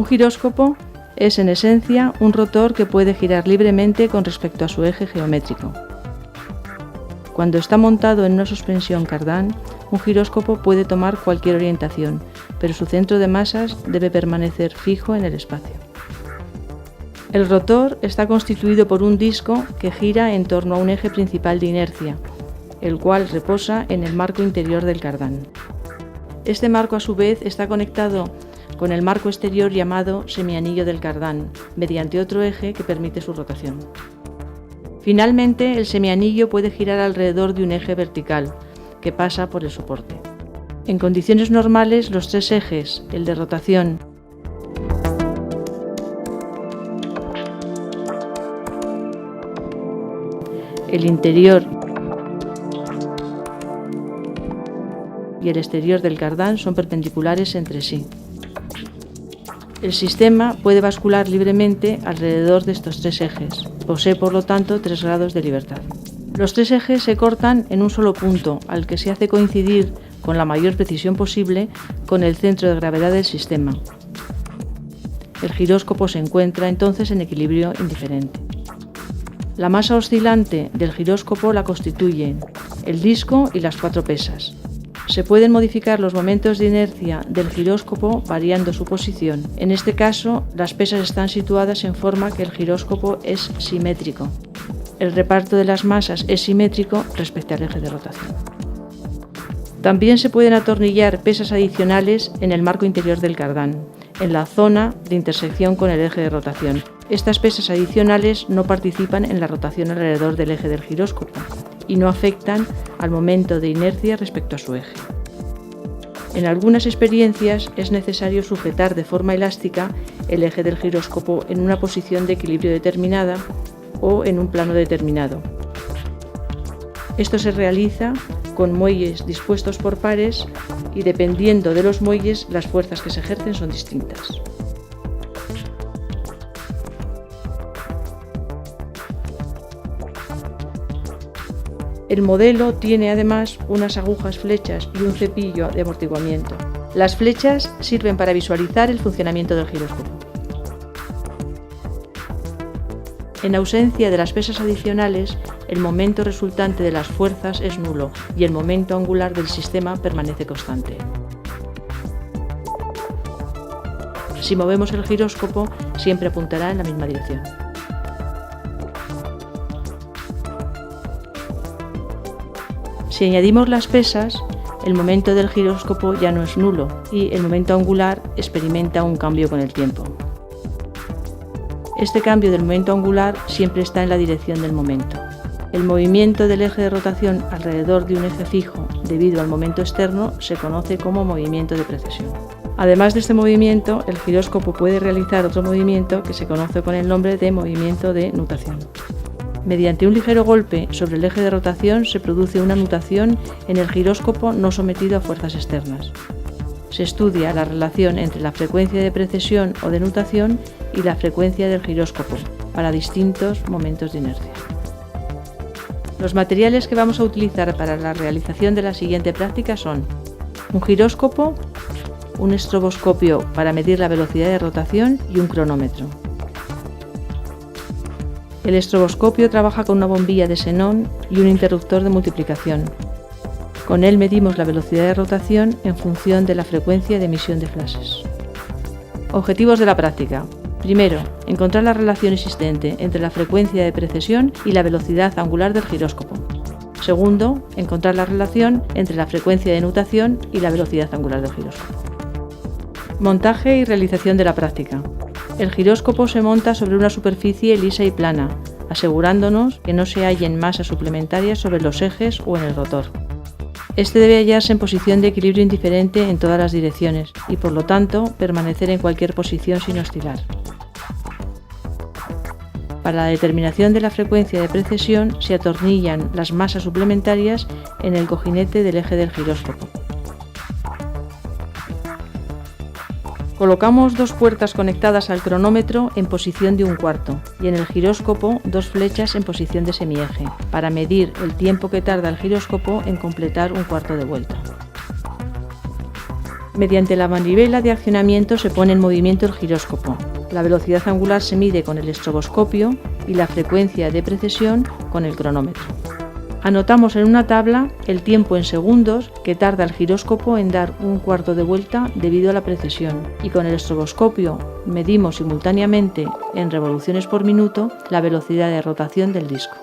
Un giróscopo es en esencia un rotor que puede girar libremente con respecto a su eje geométrico. Cuando está montado en una suspensión cardán, un giróscopo puede tomar cualquier orientación, pero su centro de masas debe permanecer fijo en el espacio. El rotor está constituido por un disco que gira en torno a un eje principal de inercia, el cual reposa en el marco interior del cardán. Este marco, a su vez, está conectado con el marco exterior llamado semianillo del cardán, mediante otro eje que permite su rotación. Finalmente, el semianillo puede girar alrededor de un eje vertical, que pasa por el soporte. En condiciones normales, los tres ejes, el de rotación, el interior y el exterior del cardán, son perpendiculares entre sí. El sistema puede bascular libremente alrededor de estos tres ejes. Posee, por lo tanto, 3 grados de libertad. Los tres ejes se cortan en un solo punto, al que se hace coincidir con la mayor precisión posible con el centro de gravedad del sistema. El giróscopo se encuentra entonces en equilibrio indiferente. La masa oscilante del giróscopo la constituyen el disco y las 4 pesas. Se pueden modificar los momentos de inercia del giróscopo variando su posición. En este caso, las pesas están situadas en forma que el giróscopo es simétrico. El reparto de las masas es simétrico respecto al eje de rotación. También se pueden atornillar pesas adicionales en el marco interior del cardán, en la zona de intersección con el eje de rotación. Estas pesas adicionales no participan en la rotación alrededor del eje del giróscopo y no afectan al momento de inercia respecto a su eje. En algunas experiencias es necesario sujetar de forma elástica el eje del giróscopo en una posición de equilibrio determinada o en un plano determinado. Esto se realiza con muelles dispuestos por pares y, dependiendo de los muelles, las fuerzas que se ejercen son distintas. El modelo tiene además unas agujas flechas y un cepillo de amortiguamiento. Las flechas sirven para visualizar el funcionamiento del giróscopo. En ausencia de las pesas adicionales, el momento resultante de las fuerzas es nulo y el momento angular del sistema permanece constante. Si movemos el giróscopo, siempre apuntará en la misma dirección. Si añadimos las pesas, el momento del giróscopo ya no es nulo y el momento angular experimenta un cambio con el tiempo. Este cambio del momento angular siempre está en la dirección del momento. El movimiento del eje de rotación alrededor de un eje fijo debido al momento externo se conoce como movimiento de precesión. Además de este movimiento, el giróscopo puede realizar otro movimiento que se conoce con el nombre de movimiento de nutación. Mediante un ligero golpe sobre el eje de rotación se produce una nutación en el giróscopo no sometido a fuerzas externas. Se estudia la relación entre la frecuencia de precesión o de nutación y la frecuencia del giróscopo para distintos momentos de inercia. Los materiales que vamos a utilizar para la realización de la siguiente práctica son un giróscopo, un estroboscopio para medir la velocidad de rotación y un cronómetro. El estroboscopio trabaja con una bombilla de xenón y un interruptor de multiplicación. Con él medimos la velocidad de rotación en función de la frecuencia de emisión de flashes. Objetivos de la práctica. Primero, encontrar la relación existente entre la frecuencia de precesión y la velocidad angular del giróscopo. Segundo, encontrar la relación entre la frecuencia de nutación y la velocidad angular del giróscopo. Montaje y realización de la práctica. El giróscopo se monta sobre una superficie lisa y plana, asegurándonos que no se hallen masas suplementarias sobre los ejes o en el rotor. Este debe hallarse en posición de equilibrio indiferente en todas las direcciones y, por lo tanto, permanecer en cualquier posición sin oscilar. Para la determinación de la frecuencia de precesión se atornillan las masas suplementarias en el cojinete del eje del giróscopo. Colocamos 2 puertas conectadas al cronómetro en posición de 1/4 y en el giróscopo 2 flechas en posición de semieje para medir el tiempo que tarda el giróscopo en completar 1/4 de vuelta. Mediante la manivela de accionamiento se pone en movimiento el giróscopo. La velocidad angular se mide con el estroboscopio y la frecuencia de precesión con el cronómetro. Anotamos en una tabla el tiempo en segundos que tarda el giróscopo en dar un cuarto de vuelta debido a la precesión, y con el estroboscopio medimos simultáneamente en revoluciones por minuto la velocidad de rotación del disco.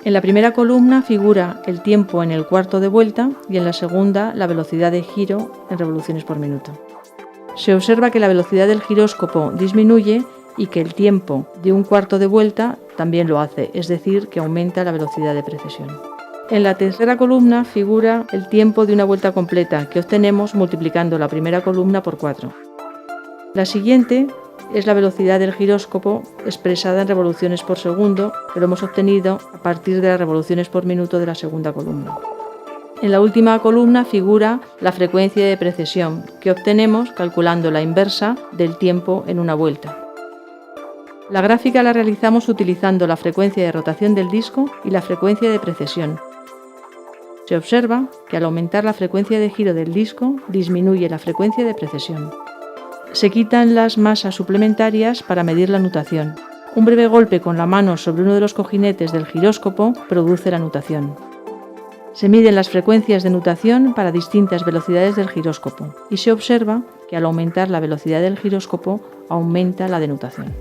En la primera columna figura el tiempo en el cuarto de vuelta y en la segunda la velocidad de giro en revoluciones por minuto. Se observa que la velocidad del giróscopo disminuye y que el tiempo de un cuarto de vuelta también lo hace, es decir, que aumenta la velocidad de precesión. En la tercera columna figura el tiempo de una vuelta completa, que obtenemos multiplicando la primera columna por 4. La siguiente es la velocidad del giróscopo expresada en revoluciones por segundo, que lo hemos obtenido a partir de las revoluciones por minuto de la segunda columna. En la última columna figura la frecuencia de precesión, que obtenemos calculando la inversa del tiempo en una vuelta. La gráfica la realizamos utilizando la frecuencia de rotación del disco y la frecuencia de precesión. Se observa que al aumentar la frecuencia de giro del disco, disminuye la frecuencia de precesión. Se quitan las masas suplementarias para medir la nutación. Un breve golpe con la mano sobre uno de los cojinetes del giróscopo produce la nutación. Se miden las frecuencias de nutación para distintas velocidades del giróscopo y se observa que al aumentar la velocidad del giróscopo aumenta la de nutación.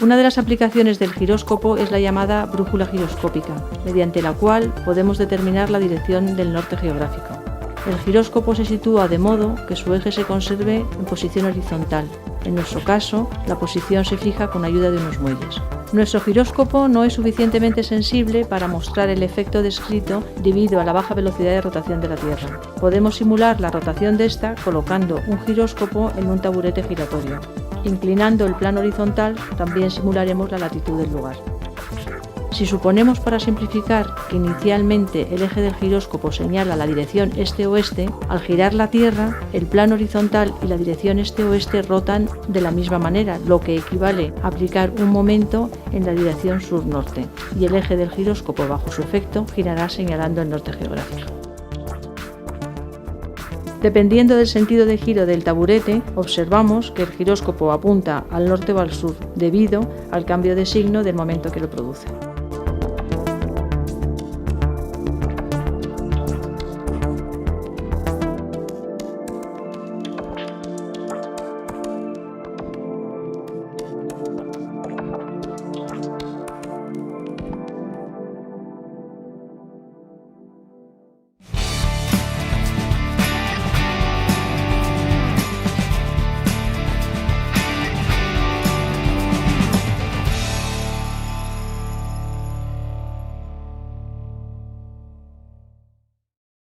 Una de las aplicaciones del giróscopo es la llamada brújula giroscópica, mediante la cual podemos determinar la dirección del norte geográfico. El giróscopo se sitúa de modo que su eje se conserve en posición horizontal. En nuestro caso, la posición se fija con ayuda de unos muelles. Nuestro giróscopo no es suficientemente sensible para mostrar el efecto descrito debido a la baja velocidad de rotación de la Tierra. Podemos simular la rotación de esta colocando un giróscopo en un taburete giratorio. Inclinando el plano horizontal, también simularemos la latitud del lugar. Si suponemos, para simplificar, que inicialmente el eje del giróscopo señala la dirección este-oeste, al girar la Tierra, el plano horizontal y la dirección este-oeste rotan de la misma manera, lo que equivale a aplicar un momento en la dirección sur-norte, y el eje del giróscopo, bajo su efecto, girará señalando el norte geográfico. Dependiendo del sentido de giro del taburete, observamos que el giróscopo apunta al norte o al sur, debido al cambio de signo del momento que lo produce.